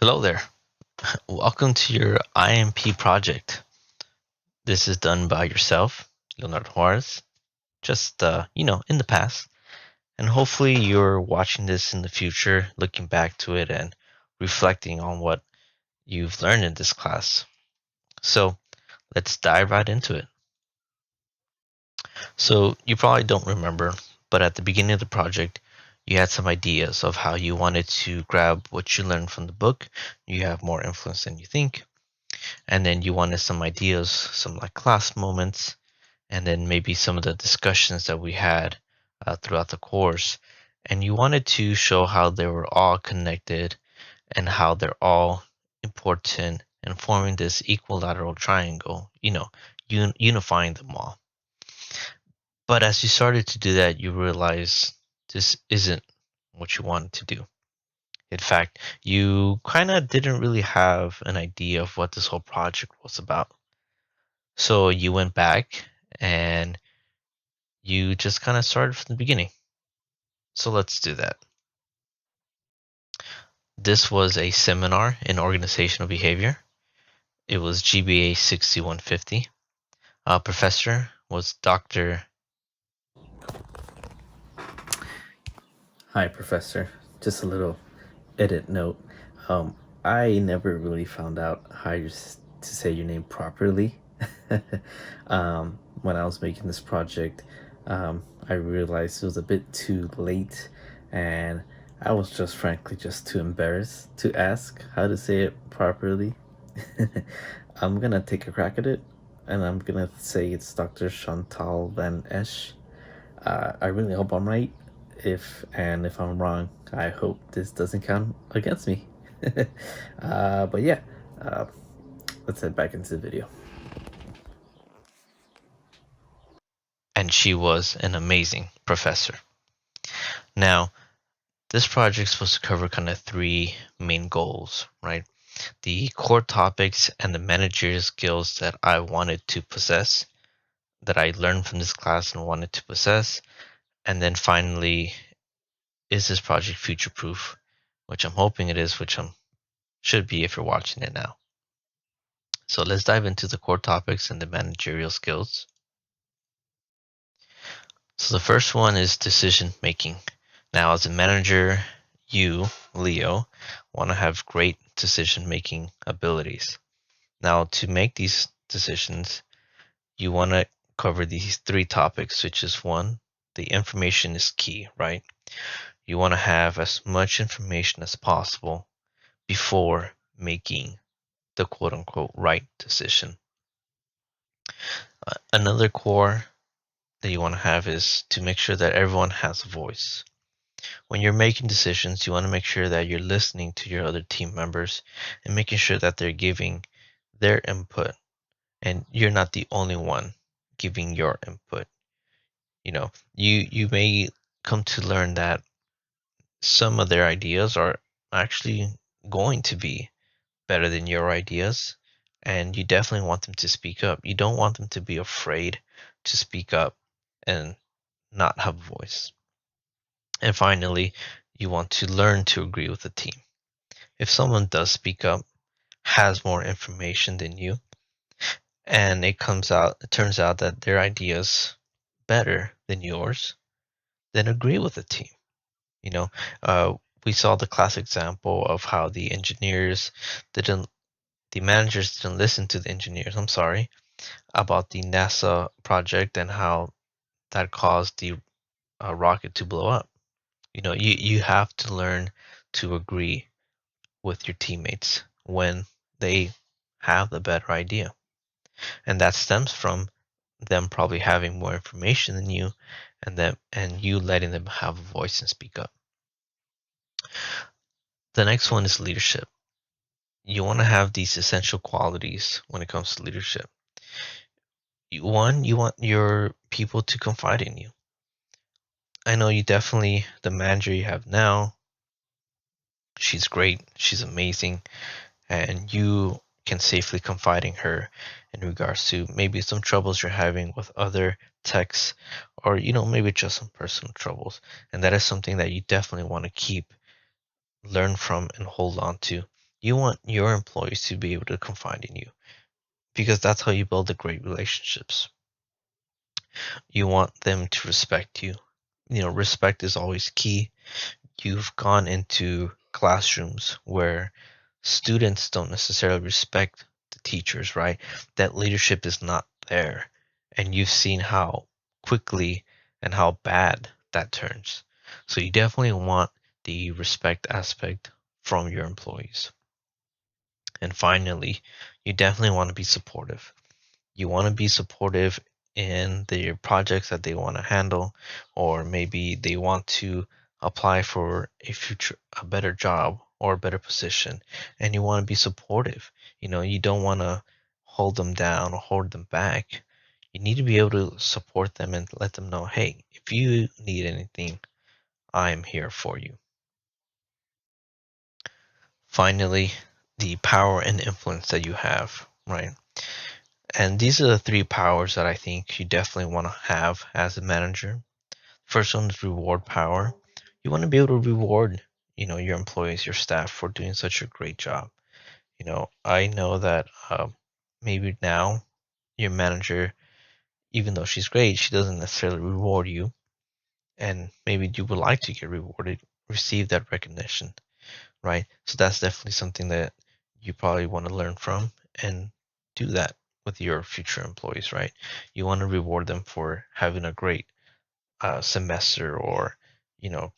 Hello there. Welcome to your IMP project. This is done by yourself, Leonardo Juarez, just in the past. And hopefully you're watching this in the future, looking back to it and reflecting on what you've learned in this class. So, let's dive right into it. So, you probably don't remember, but at the beginning of the project, you had some ideas of how you wanted to grab what you learned from the book. You have more influence than you think, and then you wanted some ideas, some like class moments, and then maybe some of the discussions that we had throughout the course. And you wanted to show how they were all connected and how they're all important and forming this equilateral triangle, unifying them all. But as you started to do that, you realized this isn't what you wanted to do. In fact, you kind of didn't really have an idea of what this whole project was about. So you went back and you just kind of started from the beginning. So let's do that. This was a seminar in organizational behavior. It was GBA 6150. Professor was Dr. Hi, Professor. Just a little edit note. Um, I never really found out how to say your name properly. When I was making this project, I realized it was a bit too late, and I was just frankly just too embarrassed to ask how to say it properly. I'm gonna take a crack at it, and I'm gonna say it's Dr. Chantal Van Esch. I really hope I'm right. If I'm wrong, I hope this doesn't count against me. But yeah, uh, let's head back into the video. And she was an amazing professor. Now, this project is supposed to cover kind of three main goals, right? The core topics and the managerial skills that I wanted to possess, that I learned from this class and wanted to possess. And then finally, is this project future proof? Which I'm hoping it is, which should be if you're watching it now. So let's dive into the core topics and the managerial skills. So the first one is decision making. Now, as a manager, you, Leo, want to have great decision making abilities. Now, to make these decisions, you want to cover these three topics, which is one, the information is key, right? You want to have as much information as possible before making the quote unquote right decision. Another core that you want to have is to make sure that everyone has a voice. When you're making decisions, you want to make sure that you're listening to your other team members and making sure that they're giving their input and you're not the only one giving your input. You may come to learn that some of their ideas are actually going to be better than your ideas, and you definitely want them to speak up. You don't want them to be afraid to speak up and not have a voice. And finally, you want to learn to agree with the team. If someone does speak up, has more information than you, and it turns out that their ideas better than yours, then agree with the team. You know, uh, we saw the classic example of how didn't, the managers didn't listen to the engineers. I'm sorry about the NASA project and how that caused the rocket to blow up. You have to learn to agree with your teammates when they have the better idea. And that stems from them probably having more information than you and you letting them have a voice and speak up. The next one is leadership. You want to have these essential qualities when it comes to leadership. One, you want your people to confide in you. I know you definitely, the manager you have now, she's great, she's amazing, and you can safely confide in her in regards to maybe some troubles you're having with other techs or maybe just some personal troubles, and that is something that you definitely want to keep, learn from, and hold on to. You want your employees to be able to confide in you because that's how you build the great relationships. You want them to respect you. Respect is always key. You've gone into classrooms where students don't necessarily respect the teachers, right? That leadership is not there. And you've seen how quickly and how bad that turns. So you definitely want the respect aspect from your employees. And finally, you definitely want to be supportive. You want to be supportive in their projects that they want to handle, or maybe they want to apply for a better job or a better position, and you want to be supportive. You don't want to hold them down or hold them back. You need to be able to support them and let them know, hey, if you need anything, I am here for you. Finally, the power and influence that you have, right? And these are the three powers that I think you definitely want to have as a manager. First one is reward power. You want to be able to reward, your employees, your staff for doing such a great job. I know that maybe now your manager, even though she's great, she doesn't necessarily reward you, and maybe you would like to get rewarded, receive that recognition, right? So that's definitely something that you probably want to learn from and do that with your future employees, right? You want to reward them for having a great semester or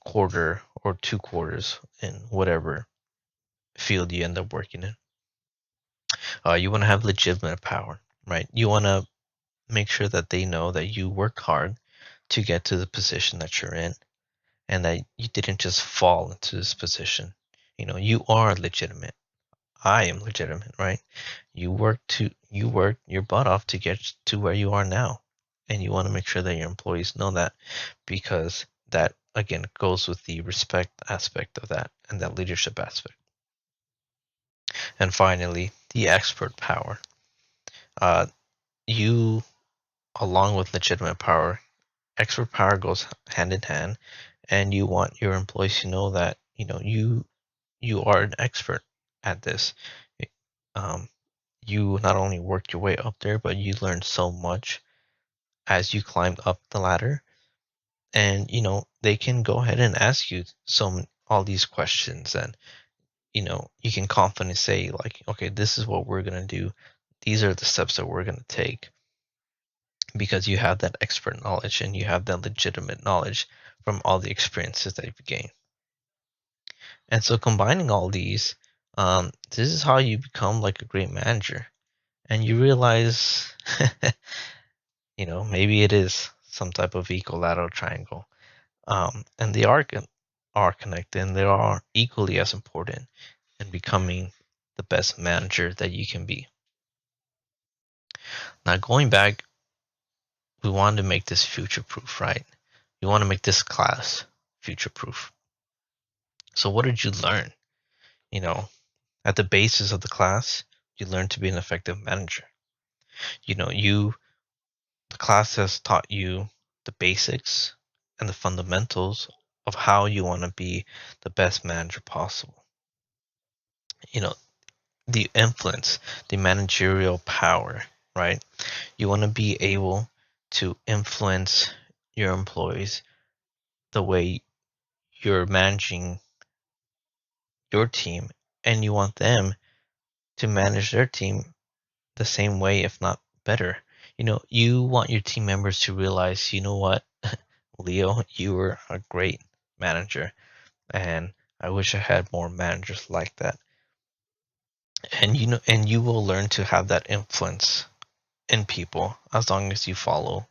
quarter or 2 quarters in whatever field you end up working in. You want to have legitimate power, right? You want to make sure that they know that you worked hard to get to the position that you're in and that you didn't just fall into this position. You are legitimate. I am legitimate, right? You work your butt off to get to where you are now. And you want to make sure that your employees know that because that again goes with the respect aspect of that and that leadership aspect. And finally, the expert power. Uh, you along with legitimate power, expert power goes hand in hand, and you want your employees to know that you are an expert at this. Um, you not only worked your way up there, but you learned so much as you climbed up the ladder. And they can go ahead and ask you all these questions, and you can confidently say like, okay, this is what we're gonna do. These are the steps that we're gonna take because you have that expert knowledge and you have that legitimate knowledge from all the experiences that you've gained. And so combining all these, this is how you become like a great manager. And you realize, maybe it is some type of equilateral triangle. And they are connected and they are equally as important in becoming the best manager that you can be. Now, going back, we wanted to make this future proof, right? We want to make this class future proof. So, what did you learn? You know, at the basis of the class, you learn to be an effective manager. The class has taught you the basics and the fundamentals of how you want to be the best manager possible. You know, the influence, the managerial power, right? You want to be able to influence your employees the way you're managing your team, and you want them to manage their team the same way, if not better. You want your team members to realize, you know what, Leo, you were a great manager, and I wish I had more managers like that. And you will learn to have that influence in people as long as you follow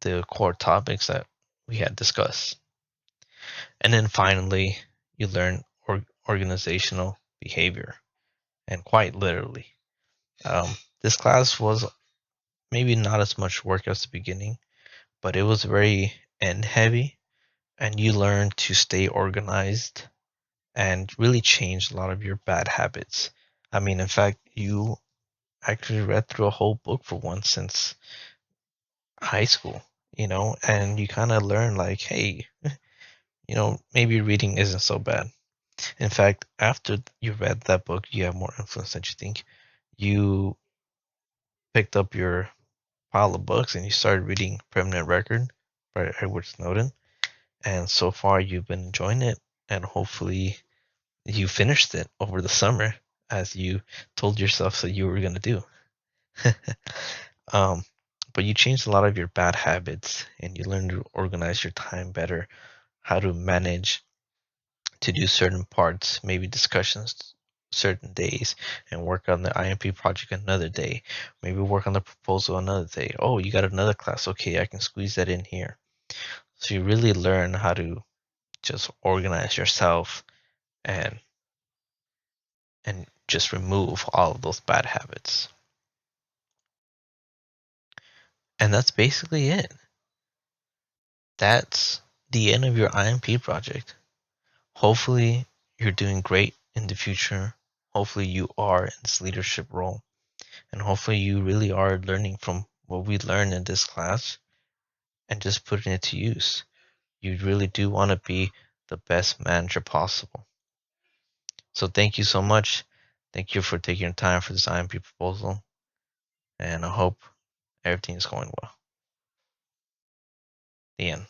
the core topics that we had discussed. And then finally, you learn organizational behavior, and quite literally. This class was maybe not as much work as the beginning, but it was very end heavy, and you learn to stay organized and really change a lot of your bad habits. I mean, in fact, you actually read through a whole book for once since high school, and you kind of learn like, hey, maybe reading isn't so bad. In fact, after you read that book, you have more influence than you think. You picked up your pile of books and you started reading Permanent Record by Edward Snowden. And so far, you've been enjoying it, and hopefully, you finished it over the summer as you told yourself that you were going to do. um, but you changed a lot of your bad habits and you learned to organize your time better, how to manage to do certain parts, maybe discussions certain days, and work on the IMP project another day. Maybe work on the proposal another day. Oh, you got another class. Okay, I can squeeze that in here. So you really learn how to just organize yourself and just remove all of those bad habits. And that's basically it. That's the end of your IMP project. Hopefully, you're doing great in the future. Hopefully, you are in this leadership role. And hopefully, you really are learning from what we learned in this class and just putting it to use. You really do want to be the best manager possible. So, thank you so much. Thank you for taking your time for this IMP proposal. And I hope everything is going well. The end.